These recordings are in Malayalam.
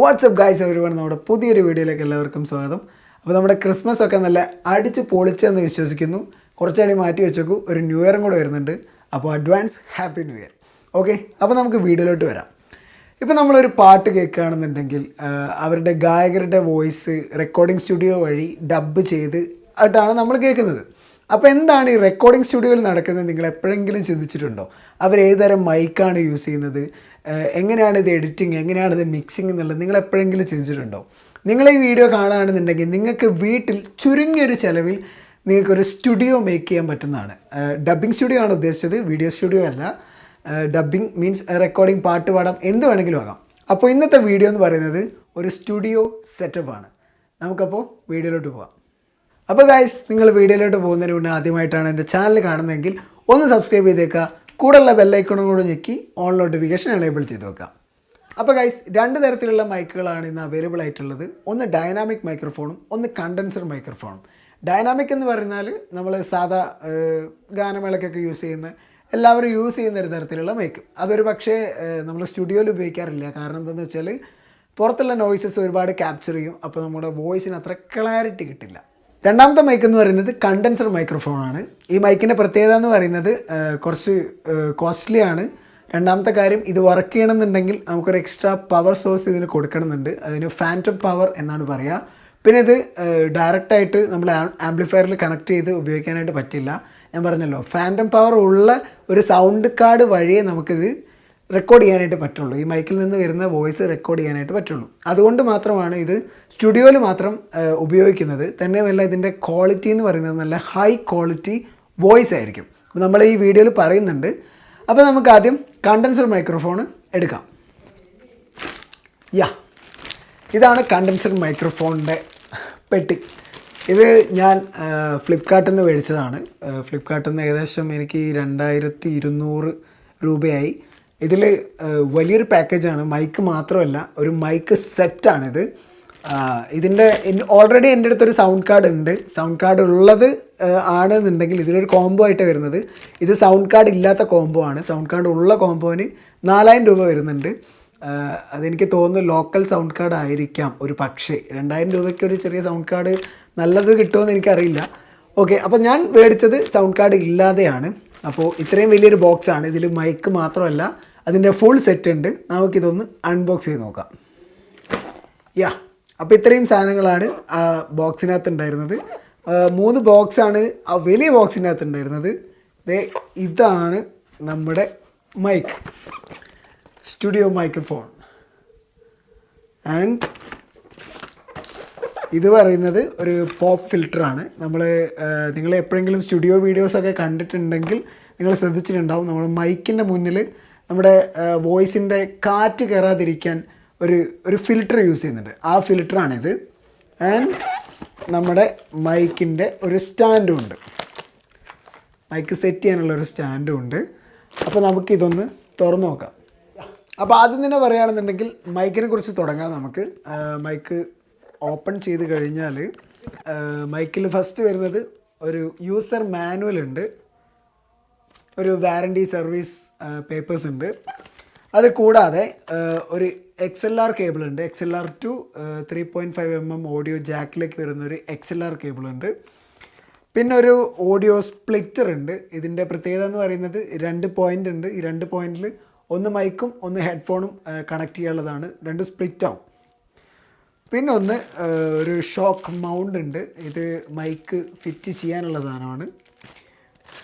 വാട്സ്ആപ്പ് ഗൈസ് എവരിവൺ നമ്മുടെ പുതിയൊരു വീഡിയോയിലേക്ക് എല്ലാവർക്കും സ്വാഗതം. അപ്പോൾ നമ്മുടെ ക്രിസ്മസ് ഒക്കെ നല്ല അടിച്ച് പൊളിച്ചെന്ന് വിശ്വസിക്കുന്നു. കുറച്ചടി മാറ്റി വെച്ചേക്കൂ, ഒരു ന്യൂ ഇയറും കൂടെ വരുന്നുണ്ട്. അപ്പോൾ advance happy new year. Okay, അപ്പോൾ നമുക്ക് വീഡിയോയിലോട്ട് വരാം. ഇപ്പോൾ നമ്മളൊരു പാട്ട് കേൾക്കുകയാണെന്നുണ്ടെങ്കിൽ അവരുടെ ഗായകരുടെ വോയിസ് റെക്കോർഡിംഗ് സ്റ്റുഡിയോ വഴി ഡബ് ചെയ്ത് ആയിട്ടാണ് നമ്മൾ കേൾക്കുന്നത്. അപ്പോൾ എന്താണ് ഈ റെക്കോർഡിംഗ് സ്റ്റുഡിയോയിൽ നടക്കുന്നത് നിങ്ങൾ എപ്പോഴെങ്കിലും ചിന്തിച്ചിട്ടുണ്ടോ? അവർ ഏതുതരം മൈക്കാണ് യൂസ് ചെയ്യുന്നത്, എങ്ങനെയാണ് ഇത് എഡിറ്റിംഗ്, എങ്ങനെയാണ് ഇത് മിക്സിംഗ് എന്നുള്ളത് നിങ്ങൾ എപ്പോഴെങ്കിലും ചിന്തിച്ചിട്ടുണ്ടോ? നിങ്ങൾ ഈ വീഡിയോ കാണുകയാണെന്നുണ്ടെങ്കിൽ നിങ്ങൾക്ക് വീട്ടിൽ ചുരുങ്ങിയൊരു ചിലവിൽ നിങ്ങൾക്കൊരു സ്റ്റുഡിയോ മേക്ക് ചെയ്യാൻ പറ്റുന്നതാണ്. ഡബ്ബിംഗ് സ്റ്റുഡിയോ ആണ് ഉദ്ദേശിച്ചത്, വീഡിയോ സ്റ്റുഡിയോ അല്ല. ഡബ്ബിംഗ് മീൻസ് റെക്കോർഡിംഗ്, പാട്ട് പാടാം, എന്ത് വേണമെങ്കിലും ആകാം. അപ്പോൾ ഇന്നത്തെ വീഡിയോ എന്ന് പറയുന്നത് ഒരു സ്റ്റുഡിയോ സെറ്റപ്പാണ്. നമുക്കപ്പോൾ വീഡിയോയിലോട്ട് പോകാം. അപ്പോൾ ഗൈസ്, നിങ്ങൾ വീഡിയോയിലോട്ട് പോകുന്നതിന് മുന്നേ ആദ്യമായിട്ടാണ് എൻ്റെ ചാനൽ കാണുന്നതെങ്കിൽ ഒന്ന് സബ്സ്ക്രൈബ് ചെയ്തേക്കുക. കൂടെയുള്ള ബെല്ലൈക്കണും കൂടെ ഞെക്കി ഓൺ നോട്ടിഫിക്കേഷൻ എനേബിൾ ചെയ്ത് വെക്കാം. അപ്പോൾ ഗൈസ്, രണ്ട് തരത്തിലുള്ള മൈക്കുകളാണ് ഇന്ന് അവൈലബിൾ ആയിട്ടുള്ളത്. ഒന്ന് ഡൈനാമിക് മൈക്രോഫോണും ഒന്ന് കണ്ടൻസർ മൈക്രോഫോണും. ഡൈനാമിക് എന്ന് പറഞ്ഞാൽ നമ്മൾ സാധാ ഗാനമേളക്കൊക്കെ യൂസ് ചെയ്യുന്ന, എല്ലാവരും യൂസ് ചെയ്യുന്ന ഒരു തരത്തിലുള്ള മൈക്ക്. അതൊരു പക്ഷേ നമ്മൾ സ്റ്റുഡിയോയിൽ ഉപയോഗിക്കാറില്ല. കാരണം എന്താണെന്ന് വെച്ചാൽ പുറത്തുള്ള നോയ്സസ് ഒരുപാട് ക്യാപ്ചർ ചെയ്യും. അപ്പോൾ നമ്മുടെ വോയിസിന് അത്ര ക്ലാരിറ്റി കിട്ടില്ല. രണ്ടാമത്തെ മൈക്ക് എന്ന് പറയുന്നത് കണ്ടൻസർ മൈക്രോഫോണാണ്. ഈ മൈക്കിൻ്റെ പ്രത്യേകത എന്ന് പറയുന്നത് കുറച്ച് കോസ്റ്റ്ലി ആണ്. രണ്ടാമത്തെ കാര്യം, ഇത് വർക്ക് ചെയ്യണമെന്നുണ്ടെങ്കിൽ നമുക്കൊരു എക്സ്ട്രാ പവർ സോഴ്സ് ഇതിന് കൊടുക്കണമെന്നുണ്ട്. അതിന് ഫാൻറ്റം പവർ എന്നാണ് പറയുക. പിന്നെ ഇത് ഡയറക്റ്റായിട്ട് നമ്മൾ ആംപ്ലിഫയറിൽ കണക്ട് ചെയ്ത് ഉപയോഗിക്കാനായിട്ട് പറ്റില്ല. ഞാൻ പറഞ്ഞല്ലോ, ഫാൻറ്റം പവർ ഉള്ള ഒരു സൗണ്ട് കാർഡ് വഴിയേ നമുക്കിത് റെക്കോർഡ് ചെയ്യാനായിട്ട് പറ്റുള്ളൂ. ഈ മൈക്കിൽ നിന്ന് വരുന്ന വോയിസ് റെക്കോർഡ് ചെയ്യാനായിട്ട് പറ്റുള്ളൂ. അതുകൊണ്ട് മാത്രമാണ് ഇത് സ്റ്റുഡിയോയിൽ മാത്രം ഉപയോഗിക്കുന്നത്. തന്നെയുമല്ല, ഇതിൻ്റെ ക്വാളിറ്റി എന്ന് പറയുന്നത് നല്ല ഹൈ ക്വാളിറ്റി വോയിസ് ആയിരിക്കും. അപ്പോൾ നമ്മൾ ഈ വീഡിയോയിൽ പറയുന്നുണ്ട്. അപ്പോൾ നമുക്ക് ആദ്യം കണ്ടൻസർ മൈക്രോഫോൺ എടുക്കാം. ഇതാണ് കണ്ടൻസർ മൈക്രോഫോണിൻ്റെ പെട്ടി. ഇത് ഞാൻ ഫ്ലിപ്കാർട്ടിൽ നിന്ന് മേടിച്ചതാണ്. ഫ്ലിപ്കാർട്ടിൽ നിന്ന് ഏകദേശം എനിക്ക് 2200 രൂപയായി. ഇതിൽ വലിയൊരു പാക്കേജാണ്. മൈക്ക് മാത്രമല്ല, ഒരു മൈക്ക് സെറ്റാണിത്. ഇതിൻ്റെ ഓൾറെഡി എൻ്റെ അടുത്തൊരു സൗണ്ട് കാർഡ് ഉണ്ട്. സൗണ്ട് കാർഡ് ഉള്ളത് ആണെന്നുണ്ടെങ്കിൽ ഇതിലൊരു കോംബോ ആയിട്ട് വരുന്നത്. ഇത് സൗണ്ട് കാർഡ് ഇല്ലാത്ത കോംബോ ആണ്. സൗണ്ട് കാർഡ് ഉള്ള കോംബോന് 4000 രൂപ വരുന്നുണ്ട്. അതെനിക്ക് തോന്നുന്നു ലോക്കൽ സൗണ്ട് കാർഡ് ആയിരിക്കാം ഒരു പക്ഷേ. 2000 രൂപയ്ക്ക് ഒരു ചെറിയ സൗണ്ട് കാർഡ് നല്ലത് കിട്ടുമെന്ന് എനിക്കറിയില്ല. ഓക്കെ, അപ്പോൾ ഞാൻ മേടിച്ചത് സൗണ്ട് കാർഡ് ഇല്ലാതെയാണ്. അപ്പോൾ ഇത്രയും വലിയൊരു ബോക്സാണ്. ഇതിൽ മൈക്ക് മാത്രമല്ല, അതിൻ്റെ ഫുൾ സെറ്റ് ഉണ്ട്. നമുക്കിതൊന്ന് അൺബോക്സ് ചെയ്ത് നോക്കാം. അപ്പോൾ ഇത്രയും സാധനങ്ങളാണ് ആ ബോക്സിനകത്ത് ഉണ്ടായിരുന്നത്. 3 ബോക്സാണ് ആ വലിയ ബോക്സിനകത്ത് ഉണ്ടായിരുന്നത്. ഇതാണ് നമ്മുടെ മൈക്ക്, സ്റ്റുഡിയോ മൈക്രോഫോൺ. ആൻഡ് ഇത് പറയുന്നത് ഒരു പോപ്പ് ഫിൽറ്ററാണ്. നിങ്ങൾ എപ്പോഴെങ്കിലും സ്റ്റുഡിയോ വീഡിയോസൊക്കെ കണ്ടിട്ടുണ്ടെങ്കിൽ നിങ്ങൾ ശ്രദ്ധിച്ചിട്ടുണ്ടാവും, നമ്മൾ മൈക്കിൻ്റെ മുന്നിൽ നമ്മുടെ വോയിസിൻ്റെ കാറ്റ് കയറാതിരിക്കാൻ ഒരു ഫിൽറ്റർ യൂസ് ചെയ്യുന്നുണ്ട്. ആ ഫിൽറ്ററാണിത്. ആൻഡ് നമ്മുടെ മൈക്കിൻ്റെ ഒരു സ്റ്റാൻഡും ഉണ്ട്, മൈക്ക് സെറ്റ് ചെയ്യാനുള്ളൊരു സ്റ്റാൻഡും ഉണ്ട്. അപ്പോൾ നമുക്കിതൊന്ന് തുറന്നു നോക്കാം. അപ്പോൾ ആദ്യം തന്നെ പറയുകയാണെന്നുണ്ടെങ്കിൽ മൈക്കിനെ കുറിച്ച് തുടങ്ങാം. നമുക്ക് മൈക്ക് ഓപ്പൺ ചെയ്ത് കഴിഞ്ഞാൽ മൈക്കിൽ ഫസ്റ്റ് വരുന്നത് ഒരു യൂസർ മാനുവൽ ഉണ്ട്, ഒരു വാറണ്ടി സർവീസ് പേപ്പേഴ്സ് ഉണ്ട്. അത് കൂടാതെ ഒരു XLR കേബിൾ ഉണ്ട്. XLR ടു 3.5 mm ഓഡിയോ ജാക്കിലേക്ക് വരുന്നൊരു XLR കേബിൾ ഉണ്ട്. പിന്നെ ഒരു ഓഡിയോ സ്പ്ലിറ്റർ ഉണ്ട്. ഇതിൻ്റെ പ്രത്യേകത എന്ന് പറയുന്നത് 2 പോയിൻ്റ് ഉണ്ട്. ഈ 2 പോയിൻറ്റിൽ ഒന്ന് മൈക്കും ഒന്ന് ഹെഡ്ഫോണും കണക്ട് ചെയ്യാനുള്ളതാണ്. 2 സ്പ്ലിറ്റ് ആവും. പിന്നെ ഒന്ന് ഒരു ഷോക്ക് മൗണ്ട് ഉണ്ട്. ഇത് മൈക്ക് ഫിറ്റ് ചെയ്യാനുള്ള സാധനമാണ്.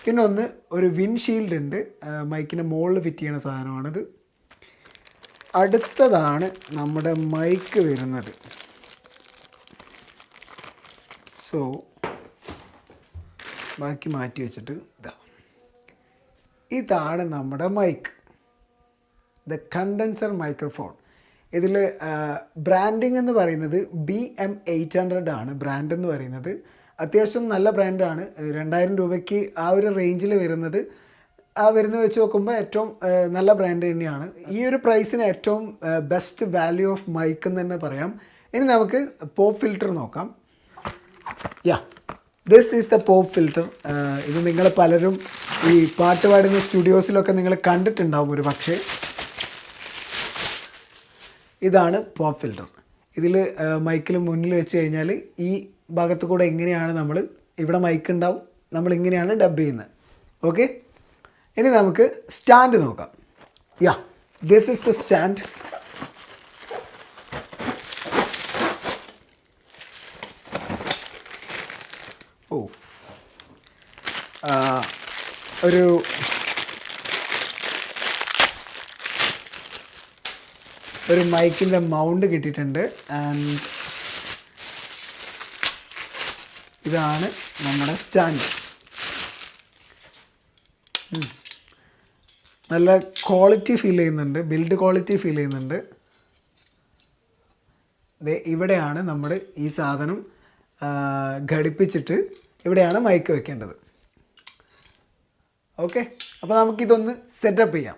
പിന്നെ ഒന്ന് ഒരു വിൻഷീൽഡ് ഉണ്ട്, മൈക്കിൻ്റെ മുകളിൽ ഫിറ്റ് ചെയ്യുന്ന സാധനമാണിത്. അടുത്തതാണ് നമ്മുടെ മൈക്ക് വരുന്നത്. സോ ബാക്കി മാറ്റി വെച്ചിട്ട് ഇതാണ് നമ്മുടെ മൈക്ക്, ദ കണ്ടൻസർ മൈക്രോഫോൺ. ഇതിൽ ബ്രാൻഡിങ് എന്ന് പറയുന്നത് BM800 ആണ് ബ്രാൻഡ് എന്ന് പറയുന്നത്. അത്യാവശ്യം നല്ല ബ്രാൻഡാണ്. 2000 രൂപയ്ക്ക് ആ ഒരു റേഞ്ചിൽ വരുന്നത്, വരുന്നത് വെച്ച് നോക്കുമ്പോൾ ഏറ്റവും നല്ല ബ്രാൻഡ് തന്നെയാണ്. ഈ ഒരു പ്രൈസിന് ഏറ്റവും ബെസ്റ്റ് വാല്യൂ ഓഫ് മൈക്ക് എന്ന് തന്നെ പറയാം. ഇനി നമുക്ക് പോപ്പ് ഫിൽറ്റർ നോക്കാം. This is the pop filter. ഇത് നിങ്ങൾ പലരും ഈ പാട്ട് പാടുന്ന സ്റ്റുഡിയോസിലൊക്കെ നിങ്ങൾ കണ്ടിട്ടുണ്ടാവും ഒരു പക്ഷേ. ഇതാണ് പോപ്പ് ഫിൽറ്റർ. ഇതിൽ മൈക്കിൽ മുന്നിൽ വെച്ച് കഴിഞ്ഞാൽ ഈ ഭാഗത്ത് കൂടെ എങ്ങനെയാണ് നമ്മൾ, ഇവിടെ മൈക്ക് ഉണ്ടാവും, നമ്മൾ ഇങ്ങനെയാണ് ഡബ് ചെയ്യുന്നത്. ഓക്കെ, ഇനി നമുക്ക് സ്റ്റാൻഡ് നോക്കാം. യാ, ദിസ് ഈസ് ദ സ്റ്റാൻഡ്. ഒരു മൈക്കിൻ്റെ മൗണ്ട് കിട്ടിയിട്ടുണ്ട്. ആൻഡ് ഇതാണ് നമ്മുടെ സ്റ്റാൻഡ്. നല്ല ക്വാളിറ്റി ഫീൽ ചെയ്യുന്നുണ്ട്, ബിൽഡ് ക്വാളിറ്റി ഫീൽ ചെയ്യുന്നുണ്ട്. ഇവിടെയാണ് നമ്മൾ ഈ സാധനം ഘടിപ്പിച്ചിട്ട് ഇവിടെയാണ് മൈക്ക് വെക്കേണ്ടത്. ഓക്കെ, അപ്പോൾ നമുക്കിതൊന്ന് സെറ്റപ്പ് ചെയ്യാം.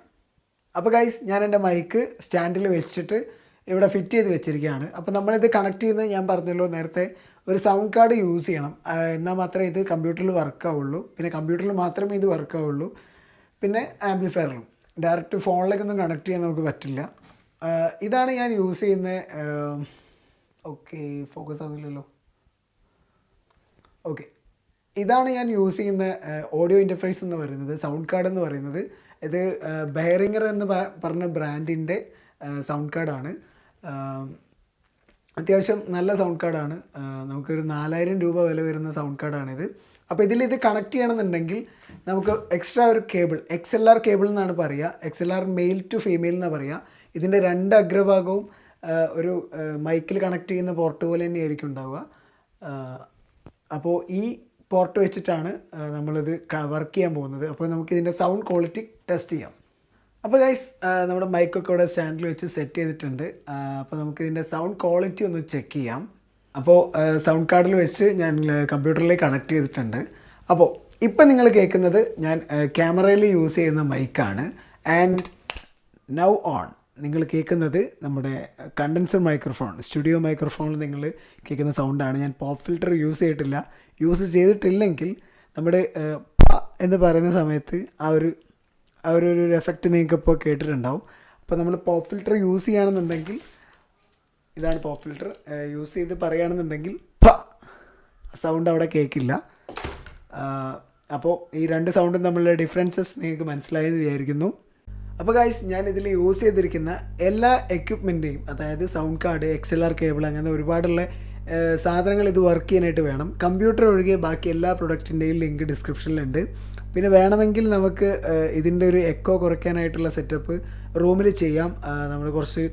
അപ്പോൾ ഗൈസ്, ഞാൻ എൻ്റെ മൈക്ക് സ്റ്റാൻഡിൽ വെച്ചിട്ട് ഇവിടെ ഫിറ്റ് ചെയ്ത് വെച്ചിരിക്കുകയാണ്. അപ്പോൾ നമ്മളിത് കണക്ട് ചെയ്യുന്നത് ഞാൻ പറഞ്ഞല്ലോ നേരത്തെ, ഒരു സൗണ്ട് കാർഡ് യൂസ് ചെയ്യണം, എന്നാൽ മാത്രമേ ഇത് കമ്പ്യൂട്ടറിൽ വർക്കാവുള്ളൂ. പിന്നെ കമ്പ്യൂട്ടറിൽ മാത്രമേ ഇത് വർക്കാവുള്ളൂ. പിന്നെ ആംപ്ലിഫയറിലും ഡയറക്റ്റ് ഫോണിലേക്കൊന്നും കണക്ട് ചെയ്യാൻ നമുക്ക് പറ്റില്ല. ഇതാണ് ഞാൻ യൂസ് ചെയ്യുന്നത്. Okay, focus ആവുന്നില്ലല്ലോ. ഓക്കെ, ഇതാണ് ഞാൻ യൂസ് ചെയ്യുന്ന ഓഡിയോ ഇൻ്റർഫേസ് എന്ന് പറയുന്നത്, സൗണ്ട് കാർഡ് എന്ന് പറയുന്നത്. ഇത് ബെഹറിങ്ങർ എന്ന് പറഞ്ഞ ബ്രാൻഡിൻ്റെ സൗണ്ട് കാർഡാണ്. അത്യാവശ്യം നല്ല സൗണ്ട് കാർഡാണ്. നമുക്കൊരു 4000 രൂപ വില വരുന്ന സൗണ്ട് കാർഡാണിത്. അപ്പോൾ ഇതിലിത് കണക്ട് ചെയ്യണമെന്നുണ്ടെങ്കിൽ നമുക്ക് എക്സ്ട്രാ ഒരു കേബിൾ, XLR കേബിൾ എന്നാണ് പറയുക. XLR മെയിൽ ടു ഫീമെയിൽ എന്നാണ് പറയുക. ഇതിൻ്റെ 2 അഗ്രഭാഗവും ഒരു മൈക്കിൽ കണക്ട് ചെയ്യുന്ന പോർട്ട് പോലെ തന്നെയായിരിക്കും ഉണ്ടാവുക. അപ്പോൾ ഈ പോർട്ട് വെച്ചിട്ടാണ് നമ്മളിത് വർക്ക് ചെയ്യാൻ പോകുന്നത്. അപ്പോൾ നമുക്കിതിൻ്റെ സൗണ്ട് ക്വാളിറ്റി ടെസ്റ്റ് ചെയ്യാം. അപ്പോൾ ഗൈസ്, നമ്മുടെ മൈക്കൊക്കെ ഇവിടെ സ്റ്റാൻഡിൽ വെച്ച് സെറ്റ് ചെയ്തിട്ടുണ്ട്. അപ്പോൾ നമുക്കിതിൻ്റെ സൗണ്ട് ക്വാളിറ്റി ഒന്ന് ചെക്ക് ചെയ്യാം. അപ്പോൾ സൗണ്ട് കാർഡിൽ വെച്ച് ഞാൻ കമ്പ്യൂട്ടറിലേക്ക് കണക്ട് ചെയ്തിട്ടുണ്ട്. അപ്പോൾ ഇപ്പം നിങ്ങൾ കേൾക്കുന്നത് ഞാൻ ക്യാമറയിൽ യൂസ് ചെയ്യുന്ന മൈക്കാണ്. ആൻഡ് നൗ ഓൺ നിങ്ങൾ കേൾക്കുന്നത് നമ്മുടെ കണ്ടൻസർ മൈക്രോഫോൺ, സ്റ്റുഡിയോ മൈക്രോഫോണിൽ നിങ്ങൾ കേൾക്കുന്ന സൗണ്ടാണ്. ഞാൻ പോപ്പ് ഫിൽറ്റർ യൂസ് ചെയ്തിട്ടില്ലെങ്കിൽ നമ്മുടെ എന്ന് പറയുന്ന സമയത്ത് ആ ഒരു എഫക്റ്റ് നിങ്ങൾക്കിപ്പോൾ കേട്ടിട്ടുണ്ടാവും. അപ്പോൾ നമ്മൾ പോപ്പ് ഫിൽറ്റർ യൂസ് ചെയ്യുകയാണെന്നുണ്ടെങ്കിൽ, ഇതാണ് പോപ്പ് ഫിൽറ്റർ യൂസ് ചെയ്ത് പറയുകയാണെന്നുണ്ടെങ്കിൽ സൗണ്ട് അവിടെ കേൾക്കില്ല. അപ്പോൾ ഈ 2 സൗണ്ടും തമ്മിലുള്ള ഡിഫറൻസസ് നിങ്ങൾക്ക് മനസ്സിലായെന്ന് വിചാരിക്കുന്നു. അപ്പോൾ ഗൈസ്, ഞാൻ ഇതിൽ യൂസ് ചെയ്തിരിക്കുന്ന എല്ലാ എക്യുപ്മെൻറ്റേയും, അതായത് സൗണ്ട് കാർഡ്, XLR കേബിൾ, അങ്ങനെ ഒരുപാടുള്ള സാധനങ്ങൾ ഇത് വർക്ക് ചെയ്യാനായിട്ട് വേണം. കമ്പ്യൂട്ടർ ഒഴികെ ബാക്കി എല്ലാ പ്രൊഡക്റ്റിൻ്റെയും ലിങ്ക് ഡിസ്ക്രിപ്ഷനിലുണ്ട്. പിന്നെ വേണമെങ്കിൽ നമുക്ക് ഇതിൻ്റെ ഒരു എക്കോ കുറയ്ക്കാനായിട്ടുള്ള സെറ്റപ്പ് റൂമിൽ ചെയ്യാം. നമ്മൾ കുറച്ച്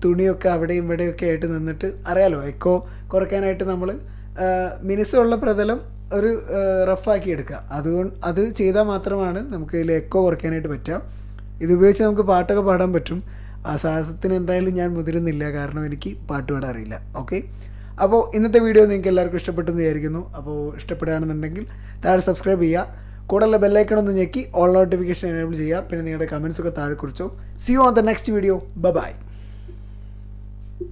തുണിയൊക്കെ അവിടെയും ഇവിടെയൊക്കെ ആയിട്ട് നിന്നിട്ട്, അറിയാലോ എക്കോ കുറയ്ക്കാനായിട്ട് നമ്മൾ മിനുസമുള്ള പ്രതലം ഒരു റഫാക്കി എടുക്കുക. അത് ചെയ്താൽ മാത്രമാണ് നമുക്ക് ഇതിൽ എക്കോ കുറയ്ക്കാനായിട്ട് പറ്റുക. ഇതുപയോഗിച്ച് നമുക്ക് പാട്ടൊക്കെ പാടാൻ പറ്റും. ആ സാഹസത്തിന് എന്തായാലും ഞാൻ മുതിരുന്നില്ല, കാരണം എനിക്ക് പാട്ട് പാടാൻ അറിയില്ല. ഓക്കെ, അപ്പോൾ ഇന്നത്തെ വീഡിയോ നിങ്ങൾക്ക് എല്ലാവർക്കും ഇഷ്ടപ്പെട്ടെന്ന് വിചാരിക്കുന്നു. അപ്പോൾ ഇഷ്ടപ്പെടുകയാണെന്നുണ്ടെങ്കിൽ താഴെ സബ്സ്ക്രൈബ് ചെയ്യുക, കൂടെയുള്ള ബെല്ലൈക്കൺ ഒന്ന് ഞെക്കി ഓൾ നോട്ടിഫിക്കേഷൻ എനേബിൾ ചെയ്യുക. പിന്നെ നിങ്ങളുടെ കമൻസൊക്കെ താഴെ കുറിച്ചോ. See you on the next video. By.